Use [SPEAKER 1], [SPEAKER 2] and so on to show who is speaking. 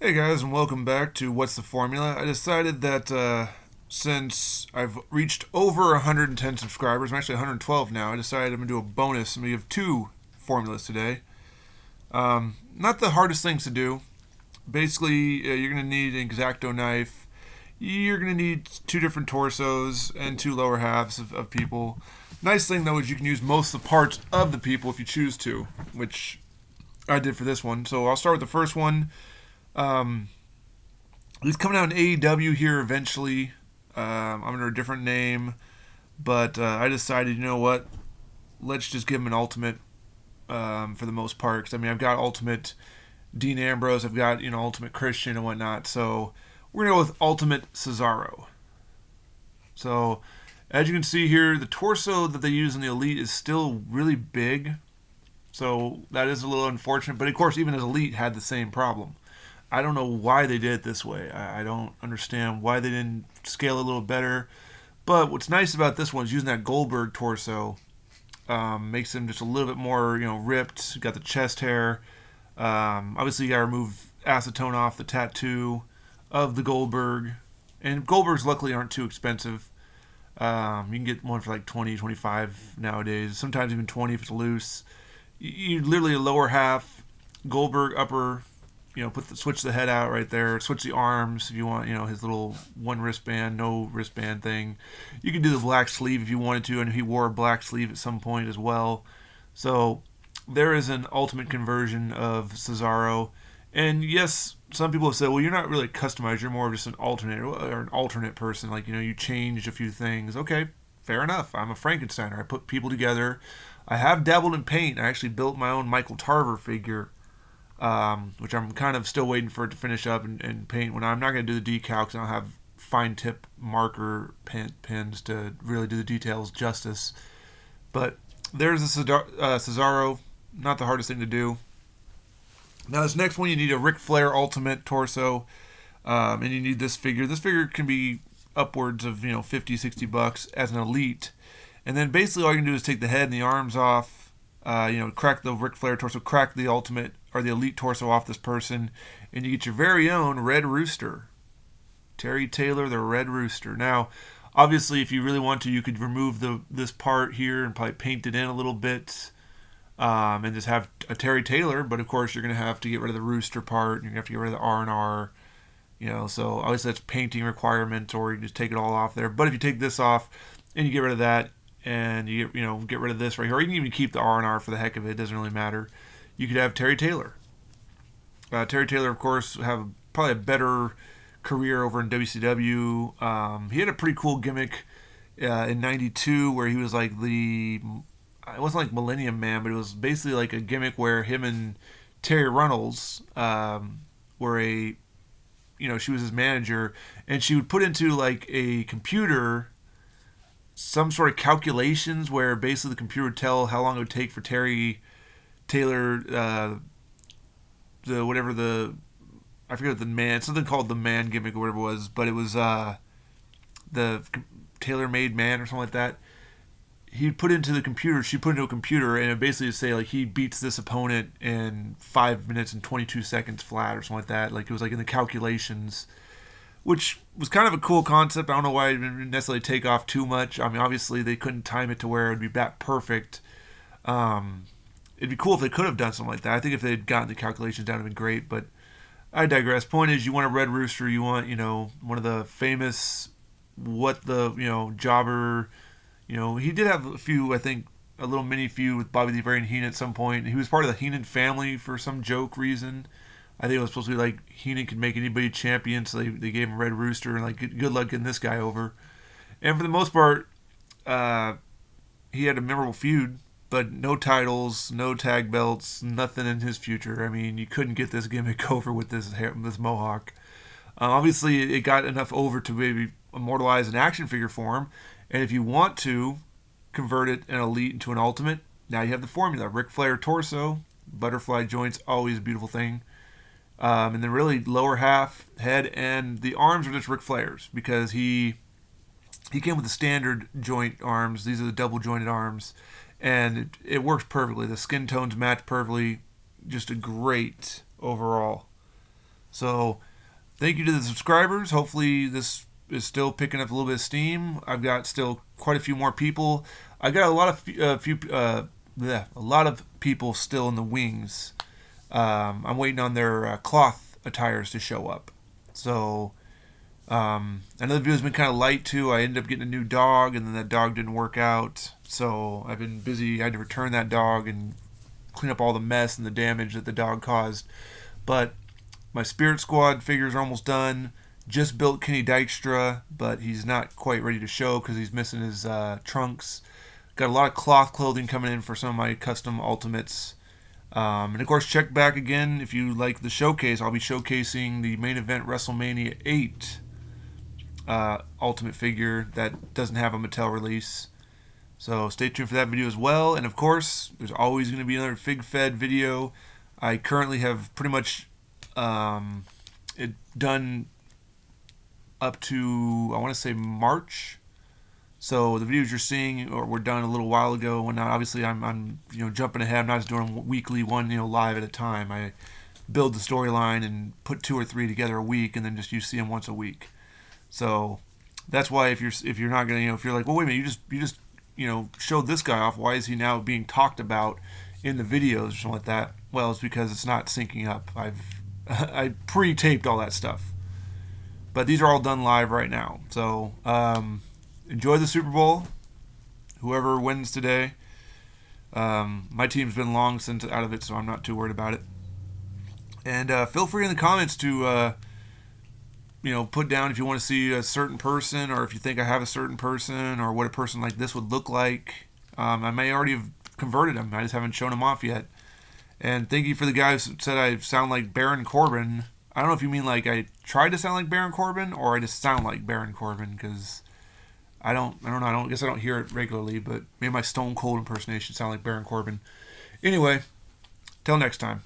[SPEAKER 1] Hey guys, and welcome back to What's the Formula? I decided that since I've reached over 110 subscribers, I'm actually 112 now, I decided I'm going to do a bonus. I'm going to give two formulas today. Not the hardest things to do. Basically, you're going to need an X-Acto knife. You're going to need two different torsos and two lower halves of people. Nice thing though is you can use most of the parts of the people if you choose to, which I did for this one. So I'll start with the first one. Um, He's coming out in AEW here eventually. I'm under a different name, but I decided, you know what? Let's just give him an ultimate for the most part. 'Cause, I mean, I've got ultimate Dean Ambrose, I've got ultimate Christian and whatnot. So we're gonna go with ultimate Cesaro. So as you can see here, the torso that they use in the Elite is still really big. So that is a little unfortunate. But of course, even as Elite had the same problem. I don't know why they did it this way. I don't understand why they didn't scale it a little better. But what's nice about this one is using that Goldberg torso makes him just a little bit more, ripped. Got the chest hair. Obviously, you got to remove acetone off the tattoo of the Goldberg. And Goldbergs luckily aren't too expensive. You can get one for like 20, 25 nowadays. Sometimes even 20 if it's loose. You literally a lower half, Goldberg upper, switch the head out right there, switch the arms if you want, his little one wristband, no wristband thing. You could do the black sleeve if you wanted to, and he wore a black sleeve at some point as well. So there is an ultimate conversion of Cesaro. And yes, some people have said, well, you're not really customized, you're more of just an alternate or an alternate person. Like, you changed a few things. Okay, fair enough. I'm a Frankensteiner. I put people together. I have dabbled in paint. I actually built my own Michael Tarver figure, which I'm kind of still waiting for it to finish up and paint. When I'm not going to do the decal because I don't have fine tip marker pens to really do the details justice. But there's a Cesaro, not the hardest thing to do. Now this next one, you need a Ric Flair Ultimate torso, and you need this figure. This figure can be upwards of 50, $60 as an Elite, and then basically all you can do is take the head and the arms off. Crack the Ric Flair torso, crack the Ultimate or the Elite torso off this person, and you get your very own Red Rooster. Terry Taylor, the Red Rooster. Now, obviously, if you really want to, you could remove this part here and probably paint it in a little bit, and just have a Terry Taylor. But of course, you're going to have to get rid of the Rooster part, and you're going to have to get rid of the R&R. So obviously that's painting requirement, or you just take it all off there. But if you take this off and you get rid of that, and you get rid of this right here, or you can even keep the R&R for the heck of it. It doesn't really matter. You could have Terry Taylor. Terry Taylor, of course, have probably a better career over in WCW. He had a pretty cool gimmick in '92 where he was like it wasn't like Millennium Man, but it was basically like a gimmick where him and Terry Runnels were she was his manager, and she would put into like a computer some sort of calculations where basically the computer would tell how long it would take for Terry Taylor, the whatever the I forget the man, something called the man gimmick or whatever it was, but it was the tailor made man or something like that. He put into the computer, she put into a computer, and it basically would say like he beats this opponent in 5 minutes and 22 seconds flat or something like that. Like it was like in the calculations, which was kind of a cool concept. I don't know why it didn't necessarily take off too much. I mean, obviously they couldn't time it to where it'd be that perfect. It'd be cool if they could have done something like that. I think if they'd gotten the calculations down, it'd been great. But I digress. Point is, you want a Red Rooster. You want, one of the famous, jobber. He did have a few, I think, a little mini feud with Bobby the Brain Heenan at some point. He was part of the Heenan family for some joke reason. I think it was supposed to be like Heenan could make anybody champion, so they gave him Red Rooster and like good luck getting this guy over. And for the most part, he had a memorable feud, but no titles, no tag belts, nothing in his future. I mean, you couldn't get this gimmick over with this mohawk. Obviously, it got enough over to maybe immortalize an action figure form, and if you want to convert it an Elite into an Ultimate, now you have the formula. Ric Flair torso, butterfly joints, always a beautiful thing. And then really lower half, head, and the arms are just Ric Flair's because he came with the standard joint arms. These are the double jointed arms, and it works perfectly. The skin tones match perfectly. Just a great overall. So thank you to the subscribers. Hopefully this is still picking up a little bit of steam. I've got still quite a few more people. I got a lot of people still in the wings. I'm waiting on their cloth attires to show up. So I know the video's been kind of light too. I ended up getting a new dog, and then that dog didn't work out. So I've been busy. I had to return that dog and clean up all the mess and the damage that the dog caused. But my Spirit Squad figures are almost done. Just built Kenny Dykstra, but he's not quite ready to show because he's missing his trunks. Got a lot of cloth clothing coming in for some of my custom Ultimates. And of course, check back again if you like the showcase. I'll be showcasing the main event WrestleMania 8 Ultimate figure that doesn't have a Mattel release. So stay tuned for that video as well. And of course, there's always going to be another Fig Fed video. I currently have pretty much it done up to, I want to say, March. So the videos you're seeing were done a little while ago. When obviously I'm jumping ahead. I'm not just doing weekly one live at a time. I build the storyline and put 2 or 3 together a week, and then just you see them once a week. So that's why if you're not gonna if you're like, well, wait a minute, you just showed this guy off. Why is he now being talked about in the videos or something like that? Well, it's because it's not syncing up. I pre-taped all that stuff, but these are all done live right now. So enjoy the Super Bowl. Whoever wins today. My team's been long since out of it, so I'm not too worried about it. And feel free in the comments to put down if you want to see a certain person, or if you think I have a certain person, or what a person like this would look like. I may already have converted him. I just haven't shown him off yet. And thank you for the guys who said I sound like Baron Corbin. I don't know if you mean like I tried to sound like Baron Corbin, or I just sound like Baron Corbin, because I don't know. I guess I don't hear it regularly, but maybe my Stone Cold impersonation sound like Baron Corbin. Anyway, till next time.